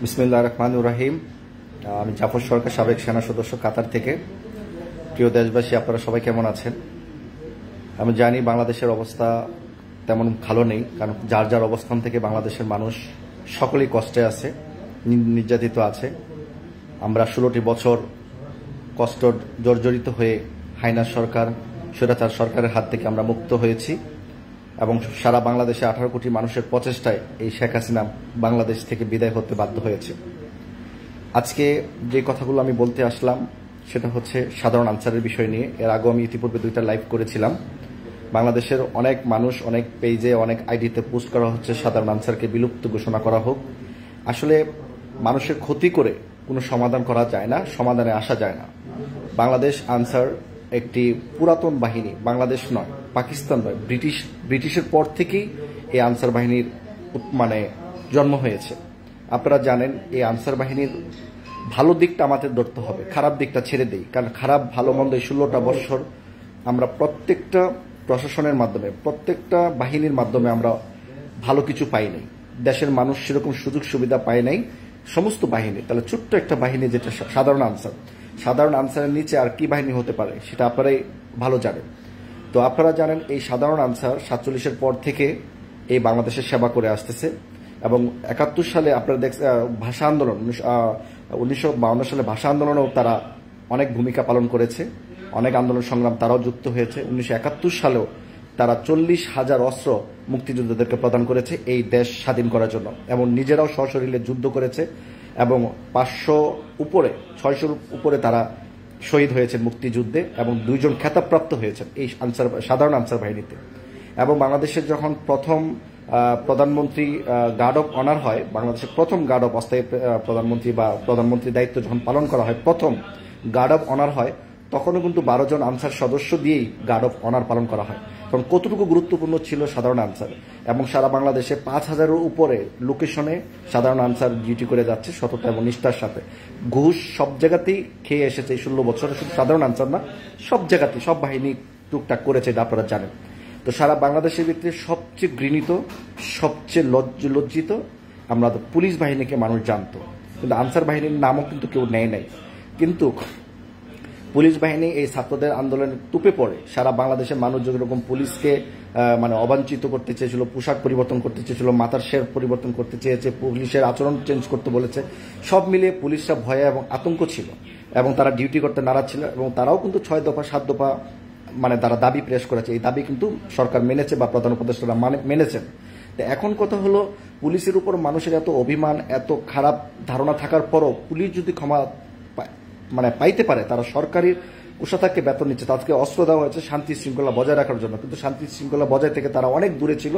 বিসমিল্লাহির রহমানির রহিম। আমি জাফর সরকার, সাবেক সেনা সদস্য, কাতার থেকে। প্রিয় দেশবাসী, আপনারা সবাই কেমন আছেন? আমি জানি বাংলাদেশের অবস্থা তেমন ভালো নেই, কারণ যার যার অবস্থান থেকে বাংলাদেশের মানুষ সকলেই কষ্টে আছে, নির্যাতিত আছে। আমরা 16টি বছর কষ্ট জর্জরিত হয়ে হায়না সরকার, স্বৈরাচার সরকারের হাত থেকে আমরা মুক্ত হয়েছি এবং সারা বাংলাদেশে 18 কোটি মানুষের প্রচেষ্টায় এই শেখ হাসিনা বাংলাদেশ থেকে বিদায় হতে বাধ্য হয়েছে। আজকে যে কথাগুলো আমি বলতে আসলাম সেটা হচ্ছে সাধারণ আনসারের বিষয় নিয়ে। এর আগেও আমি ইতিপূর্বে 2টা লাইভ করেছিলাম। বাংলাদেশের অনেক মানুষ অনেক পেজে অনেক আইডিতে পোস্ট করা হচ্ছে সাধারণ আনসারকে বিলুপ্ত ঘোষণা করা হোক। আসলে মানুষের ক্ষতি করে কোনো সমাধান করা যায় না, সমাধানে আসা যায় না। বাংলাদেশ আনসার একটি পুরাতন বাহিনী, বাংলাদেশ নয়, পাকিস্তান নয়, ব্রিটিশের পর থেকেই এই আনসার বাহিনীর জন্ম হয়েছে। আপনারা জানেন এই আনসার বাহিনীর ভালো দিকটা আমাদের ধরতে হবে, খারাপ দিকটা ছেড়ে দেই। কারণ খারাপ ভালো মন্দ 16টা বৎসর আমরা প্রত্যেকটা প্রশাসনের মাধ্যমে, প্রত্যেকটা বাহিনীর মাধ্যমে আমরা ভালো কিছু পাই নাই। দেশের মানুষ সেরকম সুযোগ সুবিধা পায় নাই সমস্ত বাহিনী। তাহলে ছোট্ট একটা বাহিনী যেটা সাধারণ আনসারের নিচে আর কি বাহিনী হতে পারে সেটা আপনারাই ভালো জানেন। তো আপনারা জানেন এই সাধারণ আনসার 47-এর পর থেকে এই বাংলাদেশের সেবা করে আসতেছে এবং 71 সালে আপনারা দেখছেন ভাষা আন্দোলন, 1952 সালে ভাষা আন্দোলনেও তারা অনেক ভূমিকা পালন করেছে, অনেক আন্দোলন সংগ্রাম তারাও যুক্ত হয়েছে। 1971 সালেও তারা 40,000 অস্ত্র মুক্তিযোদ্ধাদেরকে প্রদান করেছে এই দেশ স্বাধীন করার জন্য এবং নিজেরাও সশরীরে যুদ্ধ করেছে এবং 600 উপরে তারা শহীদ হয়েছেন মুক্তিযুদ্ধে এবং 2 জন খেতাবপ্রাপ্ত হয়েছেন এই সাধারণ আনসার বাহিনীতে। এবং বাংলাদেশের যখন প্রথম প্রধানমন্ত্রী গার্ড অফ অনার হয়, বাংলাদেশের প্রথম গার্ড অফ অস্থায়ী প্রধানমন্ত্রী বা প্রধানমন্ত্রীর দায়িত্ব যখন পালন করা হয়, প্রথম গার্ড অফ অনার হয়, তখনও কিন্তু 12 জন আনসার সদস্য দিয়েই গার্ড অফ অনার পালন করা হয়। কারণ কতটুকু গুরুত্বপূর্ণ ছিল সাধারণ আনসার। এবং সারা বাংলাদেশে 5,000-এর উপরে লোকেশনে সাধারণ আনসার ডিউটি করে যাচ্ছে সততা এবং নিষ্ঠার সাথে। ঘুষ সব জায়গাতেই খেয়ে এসেছে এই 16 বছরে, শুধু সাধারণ আনসার না, সব জায়গাতেই সব বাহিনী টুকটাক করেছে, এটা আপনারা জানেন। তো সারা বাংলাদেশের ভিতরে সবচেয়ে ঘৃণিত, সবচেয়ে লজ্জিত আমরা পুলিশ বাহিনীকে মানুষ জানতো, কিন্তু আনসার বাহিনীর নামও কিন্তু কেউ নেয় নাই। কিন্তু পুলিশ বাহিনী এই ছাত্রদের আন্দোলনে টুপে পড়ে। সারা বাংলাদেশের মানুষ যেরকম পুলিশকে অবাঞ্ছিত করতে চেয়েছিল, পোশাক পরিবর্তন করতে চেয়েছিল, মাথার শের পরিবর্তন করতে চেয়েছে, পুলিশের আচরণ চেঞ্জ করতে বলেছে, সব মিলিয়ে পুলিশরা ভয়ে এবং আতঙ্ক ছিল এবং তারা ডিউটি করতে নারাজ ছিল। এবং তারাও কিন্তু 6 দফা 7 দফা তারা দাবি পেশ করেছে। এই দাবি কিন্তু সরকার মেনেছে বা প্রধান উপদেষ্টারা মেনেছেন। তো এখন কথা হলো, পুলিশের উপর মানুষের এত অভিমান, এত খারাপ ধারণা থাকার পরও পুলিশ যদি ক্ষমা পাইতে পারে, তারা সরকারি কোষাধ্যক্ষকে বেতন নিচ্ছে, তাদেরকে অস্ত্র দেওয়া হয়েছে শান্তি শৃঙ্খলা বজায় রাখার জন্য, কিন্তু শান্তি শৃঙ্খলা বজায় থেকে তারা অনেক দূরে ছিল।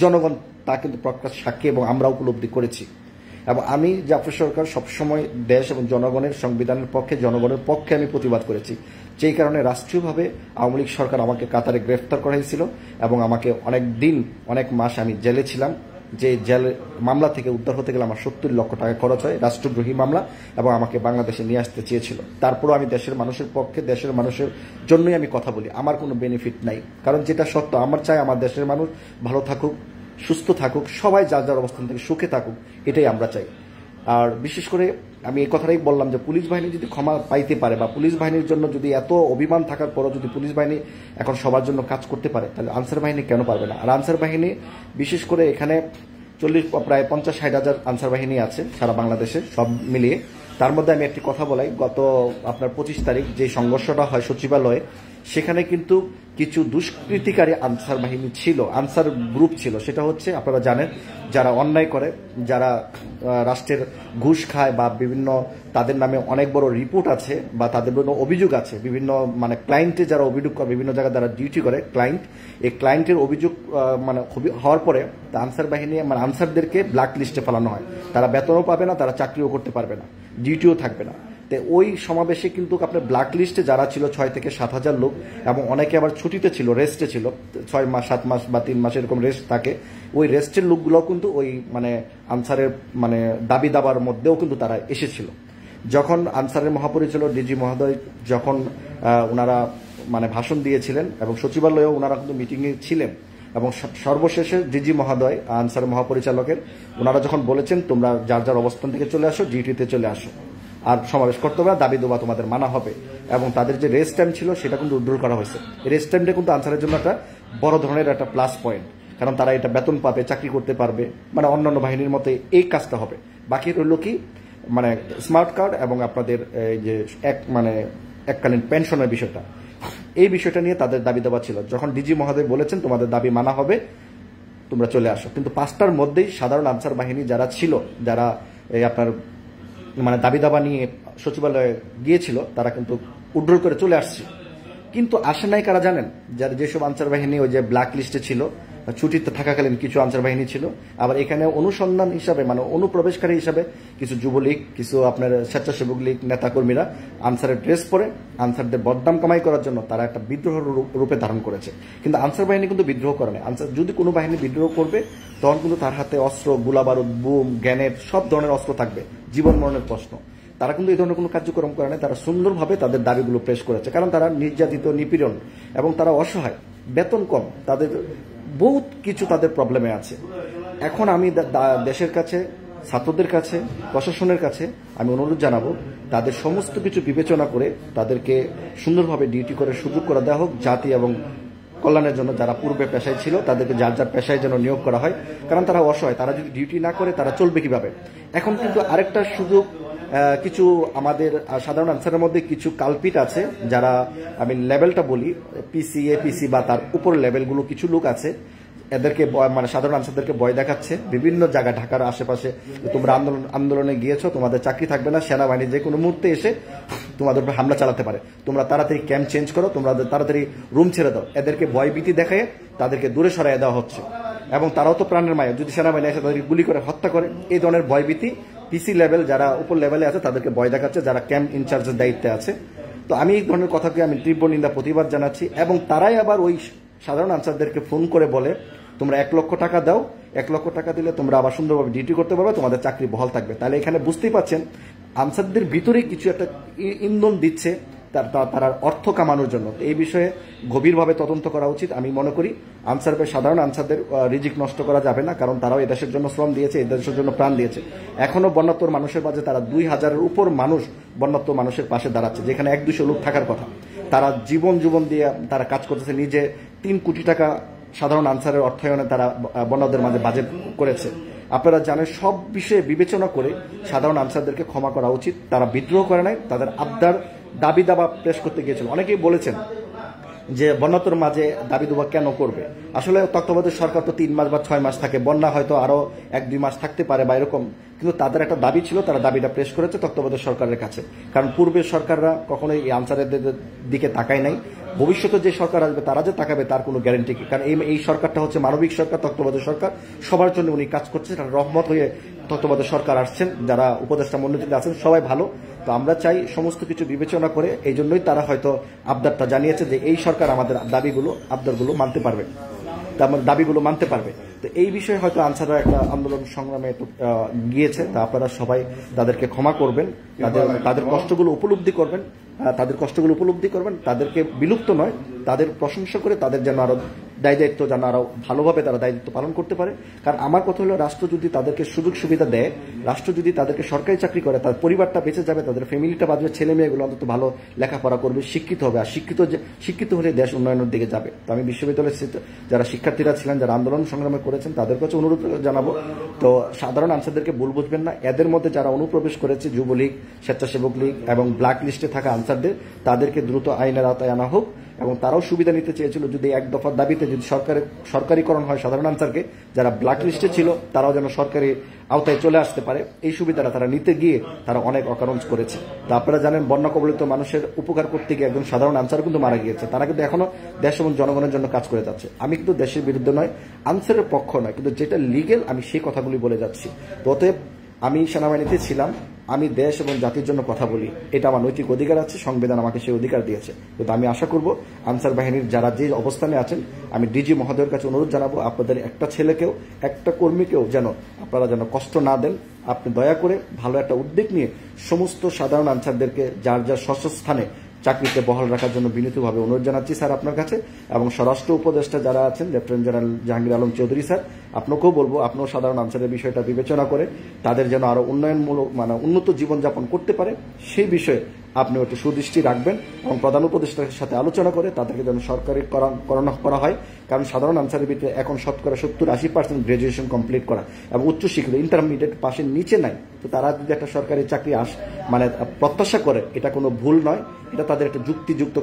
জনগণ তা কিন্তু প্রকাশ সাক্ষী এবং আমরা উপলব্ধি করেছি। এবং আমি জাফর সরকার সবসময় দেশ এবং জনগণের, সংবিধানের পক্ষে, জনগণের পক্ষে আমি প্রতিবাদ করেছি। যেই কারণে রাষ্ট্রীয়ভাবে আওয়ামী লীগ সরকার আমাকে কাতারে গ্রেফতার করা হয়েছিল এবং আমাকে অনেক দিন, অনেক মাস আমি জেলে ছিলাম। যে জেল মামলা থেকে উদ্ধার হতে গেলে আমার 70 লক্ষ টাকা খরচ হয়, রাষ্ট্রদ্রোহী মামলা, এবং আমাকে বাংলাদেশে নিয়ে আসতে চেয়েছিল। তারপরও আমি দেশের মানুষের পক্ষে, দেশের মানুষের জন্যই আমি কথা বলি। আমার কোনো বেনিফিট নাই, কারণ যেটা সত্য, আমার চাই আমার দেশের মানুষ ভালো থাকুক, সুস্থ থাকুক, সবাই যার যার অবস্থান থেকে সুখে থাকুক, এটাই আমরা চাই। আর বিশেষ করে আমি এই কথাটাই বললাম যে পুলিশ বাহিনী যদি ক্ষমা পাইতে পারে বা পুলিশ বাহিনীর জন্য যদি এত অভিমান থাকার পরও যদি পুলিশ বাহিনী এখন সবার জন্য কাজ করতে পারে, তাহলে আনসার বাহিনী কেন পারবে না? আর আনসার বাহিনী বিশেষ করে এখানে প্রায় 50-60 হাজার আনসার বাহিনী আছে সারা বাংলাদেশে সব মিলিয়ে। তার মধ্যে আমি একটি কথা বলাই, গত আপনার 25 তারিখ যে সংঘর্ষটা হয় সচিবালয়ে, সেখানে কিন্তু কিছু দুষ্কৃতিকারী আনসার বাহিনী ছিল, আনসার গ্রুপ ছিল। সেটা হচ্ছে আপনারা জানেন, যারা অন্যায় করে, যারা রাষ্ট্রের ঘুষ খায় বা বিভিন্ন তাদের নামে অনেক বড় রিপোর্ট আছে বা তাদের বিভিন্ন অভিযোগ আছে, বিভিন্ন ক্লায়েন্টে যারা অভিযোগ করে, বিভিন্ন জায়গায় যারা ডিউটি করে ক্লায়েন্ট, এই ক্লায়েন্টের অভিযোগ হওয়ার পরে আনসার বাহিনী আনসারদেরকে ব্ল্যাক লিস্টে ফেলানো হয়। তারা বেতনও পাবে না, তারা চাকরিও করতে পারবে না, ডিউটিও থাকবে না। তো ওই সমাবেশে কিন্তু আপনার ব্ল্যাক লিস্টে যারা ছিল 6 থেকে 7 হাজার লোক, এবং অনেকে আবার ছুটিতে ছিল, রেস্টে ছিল, 6 মাস 7 মাস বা 3 মাস এরকম রেস্ট থাকে। ওই রেস্টের লোকগুলোও কিন্তু ওই আনসারের দাবি দাবার মধ্যেও কিন্তু তারা এসেছিল। যখন আনসারের মহাপরিচালক ডিজি মহোদয় যখন ওনারা ভাষণ দিয়েছিলেন এবং সচিবালয়েও ওনারা কিন্তু মিটিংয়ে ছিলেন, এবং সর্বশেষে ডিজি মহোদয় আনসার মহাপরিচালকের ওনারা যখন বলেছেন তোমরা যার যার অবস্থান থেকে চলে আসো, ডিউটিতে চলে আসো, আর সমাবেশ করতে হবে, দাবি দেওয়া তোমাদের মানা হবে। এবং তাদের যে রেস্ট টাইম ছিল সেটা কিন্তু উদ্ধার করা হয়েছে। রেস্ট টাইমটা কিন্তু আনসারের জন্য একটা বড় ধরনের একটা প্লাস পয়েন্ট, কারণ তারা এটা বেতন পাবে, চাকরি করতে পারবে, মানে অন্যান্য বাহিনীর মতো এই কাজটা হবে। বাকি রইল কি মানে স্মার্ট কার্ড এবং আপনাদের এই যে এককালীন পেনশনের বিষয়টা, এই বিষয়টা নিয়ে তাদের দাবি দেওয়া ছিল। যখন ডিজি মহোদয় বলেছেন তোমাদের দাবি মানা হবে, তোমরা চলে আসো, কিন্তু 5টার মধ্যেই সাধারণ আনসার বাহিনী যারা ছিল, যারা এই আপনার মানে দাবি দাবা নিয়ে সচিবালয়ে গিয়েছিল, তারা কিন্তু উড্রল করে চলে আসছে। কিন্তু আসে নাই কারা জানেন? যারা যেসব আনসার বাহিনী ওই যে ব্ল্যাক লিস্টে ছিল, ছুটিতে থাকাকালীন কিছু আনসার বাহিনী ছিল, আবার এখানে অনুসন্ধান হিসাবে মানে অনুপ্রবেশকারী হিসাবে কিছু যুবলীগ, কিছু আপনার স্বেচ্ছাসেবক লীগ নেতাকর্মীরা আনসারের ড্রেস পরে আনসারদের বদনাম কামাই করার জন্য তারা একটা বিদ্রোহ রূপে ধারণ করেছে। কিন্তু আনসার বাহিনী কিন্তু বিদ্রোহ করে না। আনসার যদি কোনো বাহিনী বিদ্রোহ করবে তখন কিন্তু তার হাতে অস্ত্র, গোলাবারুদ, বুম, গ্যানেট সব ধরনের অস্ত্র থাকবে, জীবন মরণের প্রশ্ন। তারা কিন্তু এই ধরনের কোনো কার্যক্রম করে না। তারা সুন্দরভাবে তাদের দাবিগুলো পেশ করেছে, কারণ তারা নির্যাতিত, নিপীড়ন এবং তারা অসহায়, বেতন কম, তাদের বহুত কিছু তাদের প্রবলেমে আছে। এখন আমি দেশের কাছে, ছাত্রদের কাছে, প্রশাসনের কাছে আমি অনুরোধ জানাবো, তাদের সমস্ত কিছু বিবেচনা করে তাদেরকে সুন্দরভাবে ডিউটি করে সুযোগ করে দেওয়া হোক, জাতি এবং কল্যাণের জন্য। যারা পূর্বে পেশায় ছিল তাদেরকে যার যার পেশায় যেন নিয়োগ করা হয়, কারণ তারা অসহায়। তারা যদি ডিউটি না করে তারা চলবে কিভাবে? এখন কিন্তু আরেকটা সুযোগ, কিছু আমাদের সাধারণ আনসারের মধ্যে কিছু কালপিট আছে, যারা আমি লেভেলটা বলি পিসি, এপিসি বা তার উপর লেভেলগুলো কিছু লোক আছে, এদেরকে মানে সাধারণ আনসারদেরকে ভয় দেখাচ্ছে বিভিন্ন জায়গায়, ঢাকার আশেপাশে। তোমরা আন্দোলনে গিয়েছো, তোমাদের চাকরি থাকবে না, সেনাবাহিনী যে কোনো মুহূর্তে এসে তোমাদের উপর হামলা চালাতে পারে, তোমরা তাড়াতাড়ি ক্যাম্প চেঞ্জ করো, তোমরা তাড়াতাড়ি রুম ছেড়ে দাও। এদেরকে ভয়ভীতি দেখায় তাদেরকে দূরে সরাই দেওয়া হচ্ছে। এবং তারাও তো প্রাণের মায়া, যদি সেনাবাহিনী এসে তাদেরকে গুলি করে হত্যা করে, এই ধরনের ভয়ভীতি পিসি লেভেল যারা উপর লেভেলে আছে তাদেরকে ভয় দেখাচ্ছে, যারা ক্যাম্প ইনচার্জের দায়িত্বে আছে। তো আমি এই ধরনের কথাকে আমি তীব্র নিন্দা প্রতিবাদ জানাচ্ছি। এবং তারাই আবার ওই সাধারণ আনসারদেরকে ফোন করে বলে তোমরা 1 লক্ষ টাকা দাও, 1 লক্ষ টাকা দিলে তোমরা আবার সুন্দরভাবে ডিউটি করতে পারবে, তোমাদের চাকরি বহাল থাকবে। তাহলে এখানে বুঝতেই পারছেন আনসারদের ভিতরে কিছু একটা ইন্ধন দিচ্ছে তারা অর্থ কামানোর জন্য। এই বিষয়ে গভীরভাবে তদন্ত করা উচিত। আমি মনে করি সাধারণ আনসারদের রিজিক নষ্ট করা যাবে না, কারণ তারাও এই দেশের জন্য শ্রম দিয়েছে, এই দেশের জন্য প্রাণ দিয়েছে। এখনো বন্যাত্মর মানুষের মাঝে তারা 2000-এর উপর মানুষ বন্যাত্ম মানুষের পাশে দাঁড়াচ্ছে, যেখানে 100-200 লোক থাকার কথা। তারা জীবন দিয়ে তারা কাজ করতেছে। নিজে 3 কোটি টাকা সাধারণ আনসারের অর্থায়নে তারা বন্যাদের মাঝে বাজেট করেছে। আপনারা জানেন, সব বিষয়ে বিবেচনা করে সাধারণ আনসারদেরকে ক্ষমা করা উচিত। তারা বিদ্রোহ করে নাই, তাদের আবদার দাবি দাবা পেশ করতে গিয়েছিল। অনেকেই বলেছেন যে বন্যাত্মর মাঝে দাবি দাবা কেন করবে? আসলে তত্ত্বাবধায়ক সরকার তো 3 মাস বা 6 মাস থাকে, বন্যা হয়তো আরো 1-2 মাস থাকতে পারে বা এরকম, কিন্তু তাদের একটা দাবি ছিল, তারা দাবিটা পেশ করেছে তত্ত্বাবধায়ক সরকারের কাছে। কারণ পূর্বের সরকাররা কখনোই এই আনসারদের দিকে তাকায় নাই। ভবিষ্যতে যে সরকার আসবে তারা যে তাকাবে তার কোনো গ্যারান্টি কি? কারণ এই সরকারটা হচ্ছে মানবিক সরকার, তত্ত্বাবধায়ক সরকার, সবার জন্য উনি কাজ করছে। রহমত হয়ে তত্ত্বাবধায়ক সরকার আসছেন, যারা উপদেষ্টা মন্ডলীতে আছেন সবাই ভালো। তো আমরা চাই সমস্ত কিছু বিবেচনা করে, এই জন্যই তারা হয়তো আবদারটা জানিয়েছে যে এই সরকার আমাদের আবদারগুলো মানতে পারবে, দাবিগুলো মানতে পারবে। তো এই বিষয়ে হয়তো আনসাররা একটা আন্দোলন সংগ্রামে গিয়েছে। তা আপনারা সবাই তাদেরকে ক্ষমা করবেন, তাদের কষ্টগুলো উপলব্ধি করবেন, তাদেরকে বিলুপ্ত নয়, তাদের প্রশংসা করে তাদের যেন আরো দায়িত্ব যেন আরো ভালোভাবে তারা দায়িত্ব পালন করতে পারে। কারণ আমার কথা হলো, রাষ্ট্র যদি তাদেরকে সুযোগ সুবিধা দেয়, রাষ্ট্র যদি তাদেরকে সরকারি চাকরি করে, তার পরিবারটা বেঁচে যাবে, তাদের ফ্যামিলিটা বাঁচবে, ছেলে মেয়েগুলো অন্তত ভালো লেখাপড়া করবে, শিক্ষিত হবে। আর শিক্ষিত হলে দেশ উন্নয়নের দিকে যাবে। তো আমি বিশ্ববিদ্যালয়ের যারা শিক্ষার্থীরা ছিলেন, যারা আন্দোলন সংগ্রামে করেছেন, তাদের কাছে অনুরোধ জানাবো, তো সাধারণ আনসারদেরকে ভুল বুঝবেন না। এদের মধ্যে যারা অনুপ্রবেশ করেছে, যুবলীগ, স্বেচ্ছাসেবক লীগ এবং ব্ল্যাক লিস্টে থাকা আনসারদের, তাদেরকে দ্রুত আইনের আওতায় আনা হোক। এবং তারাও সুবিধা নিতে চেয়েছিল, যদি 1 দফার দাবিতে যদি সরকারিকরণ হয় সাধারণ আনসারকে, যারা ব্ল্যাক লিস্টে ছিল তারাও যেন সরকারি আওতায় চলে আসতে পারে, এই সুবিধাটা তারা নিতে গিয়ে তারা অনেক অকারণ করেছে। তো আপনারা জানেন, বন্যা কবলিত মানুষের উপকার করতে গিয়ে একজন সাধারণ আনসার কিন্তু মারা গিয়েছে। তারা কিন্তু এখনো দেশ এবং জনগণের জন্য কাজ করে যাচ্ছে। আমি কিন্তু দেশের বিরুদ্ধে নয়, আনসারের পক্ষ নয়, কিন্তু যেটা লিগেল আমি সেই কথাগুলি বলে যাচ্ছি। তো অতএব আমি সেনাবাহিনীতে ছিলাম, আমি দেশ এবং জাতির জন্য কথা বলি, এটা আমার নৈতিক অধিকার আছে, সংবিধান আমাকে সেই অধিকার দিয়েছে। কিন্তু আমি আশা করব আনসার বাহিনীর যারা যে অবস্থানে আছেন, আমি ডিজি মহোদয়ের কাছে অনুরোধ জানাবো, আপনাদের একটা ছেলেকেও, একটা কর্মীকেও আপনারা যেন কষ্ট না দেন। আপনি দয়া করে ভালো একটা উদ্যোগ নিয়ে সমস্ত সাধারণ আনসারদেরকে যার যার স্বস্থানে চাকরিতে বহাল রাখার জন্য বিনীতভাবে অনুরোধ জানাচ্ছি স্যার আপনার কাছে। এবং স্বরাষ্ট্র উপদেষ্টা যারা আছেন lieutenant general Jahangir Alam Chowdhury sir, আপনাকেও বলবো আপনিও সাধারণ আনসারের বিষয়টা বিবেচনা করে তাদের যেন আরো উন্নয়নমূলক উন্নত জীবনযাপন করতে পারে সেই বিষয়ে আপনি একটু সুদৃষ্টি রাখবেন এবং প্রধান উপদেষ্টার সাথে আলোচনা করে তাদেরকে যেন সরকারি করা হয়। কারণ সাধারণ আনসারের ভিতরে এখন শতকরা 70-80% গ্রাজুয়েশন কমপ্লিট করা এবং উচ্চশিক্ষিত ইন্টারমিডিয়েট পাশের নিচে নাই। তো তারা যদি একটা সরকারি চাকরি প্রত্যাশা করে, এটা কোনো ভুল নয়, এটা তাদের একটা যুক্তিযুক্ত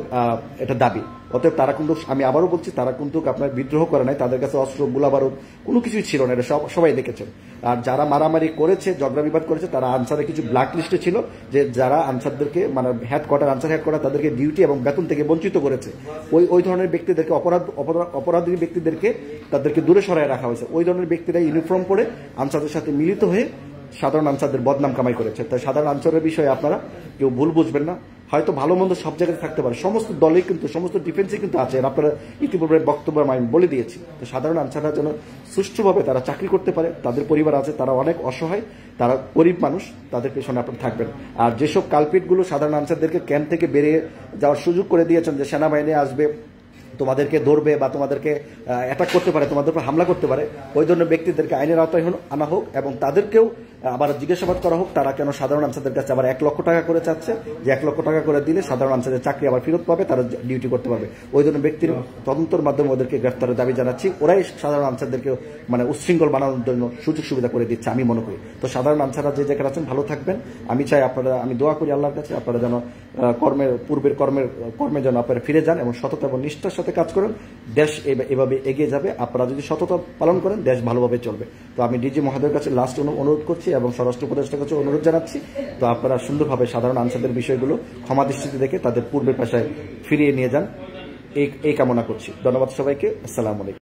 এটা দাবি। অতএব তারা কিন্তু, আমি আবারও বলছি, তারা কিন্তু আপনার বিদ্রোহ করে নাই, তাদের কাছে অস্ত্র গোলাবারুদ কোনো কিছুই ছিল না, এটা সবাই দেখেছেন। আর যারা মারামারি করেছে, ঝগড়া বিবাদ করেছে, তারা আনসারের কিছু ব্ল্যাক লিস্টে ছিল, যে যারা আনসারদেরকে আনসার হেডকোয়ার্টার তাদেরকে ডিউটি এবং বেতন থেকে বঞ্চিত করেছে। ওই ধরনের ব্যক্তিদেরকে, অপরাধী ব্যক্তিদেরকে তাদেরকে দূরে সরায় রাখা হয়েছে। ওই ধরনের ব্যক্তিরা ইউনিফর্ম পরে আনসারদের সাথে মিলিত হয়ে সাধারণ আনসারদের বদনাম কামাই করেছে। তাই সাধারণ আনসারের বিষয়ে আপনারা কেউ ভুল বুঝবেন না। হয়তো ভালো মন্দ সব জায়গায় থাকতে পারে, সমস্ত দলে কিন্তু, সমস্ত ডিফেন্সে কিন্তু আছে, আপনারা ইতিপূর্বে বক্তব্য আমি বলে দিয়েছি। তো সাধারণ আনসাররা যেন সুষ্ঠুভাবে তারা চাকরি করতে পারে, তাদের পরিবার আছে, তারা অনেক অসহায়, তারা গরিব মানুষ, তাদের পেছনে আপনারা থাকবেন। আর যেসব কালপিটগুলো সাধারণ আনসারদেরকে ক্যাম্প থেকে বেরিয়ে যাওয়ার সুযোগ করে দিয়েছেন, যে সেনাবাহিনী আসবে তোমাদেরকে ধরবে বা তোমাদেরকে অ্যাটাক করতে পারে, তোমাদের উপর হামলা করতে পারে, ওই ধরনের ব্যক্তিদেরকে আইনের আওতায় আনা হোক এবং তাদেরকেও আবার জিজ্ঞাসাবাদ করা হোক তারা কেন সাধারণ আনসারদের কাছে আবার 1 লক্ষ টাকা করে চাচ্ছে, যে 1 লক্ষ টাকা করে দিলে সাধারণ আনসারের চাকরি আবার ফেরত পাবে, তারা ডিউটি করতে পারবে। ওই ধরনের ব্যক্তির তদন্তের মাধ্যমে ওদেরকে গ্রেফতারের দাবি জানাচ্ছি। ওরাই সাধারণ আনসারদেরকে উচ্ছৃঙ্খল বানানোর জন্য সুযোগ সুবিধা করে দিচ্ছে আমি মনে করি। তো সাধারণ আনসাররা যে জায়গায় আছেন ভালো থাকবেন। আমি চাই আমি দোয়া করি আল্লাহর কাছে আপনারা যেন পূর্বের কর্মে যেন আপনারা ফিরে যান এবং সততা এবং নিষ্ঠার সাথে কাজ করেন। দেশ এভাবে এগিয়ে যাবে। আপনারা যদি সততা পালন করেন, দেশ ভালোভাবে চলবে। তো আমি ডিজি মহোদয়ের কাছে লাস্ট অনুরোধ করছি এবং স্বরাষ্ট্র উপদেষ্টার কাছে অনুরোধ জানাচ্ছি, তো আপনারা সুন্দরভাবে সাধারণ আনসারদের বিষয়গুলো ক্ষমা দৃষ্টিতে দেখে তাদের পূর্বের পেশায় ফিরিয়ে নিয়ে যান, এই কামনা করছি। ধন্যবাদ সবাইকে। আসসালামু আলাইকুম।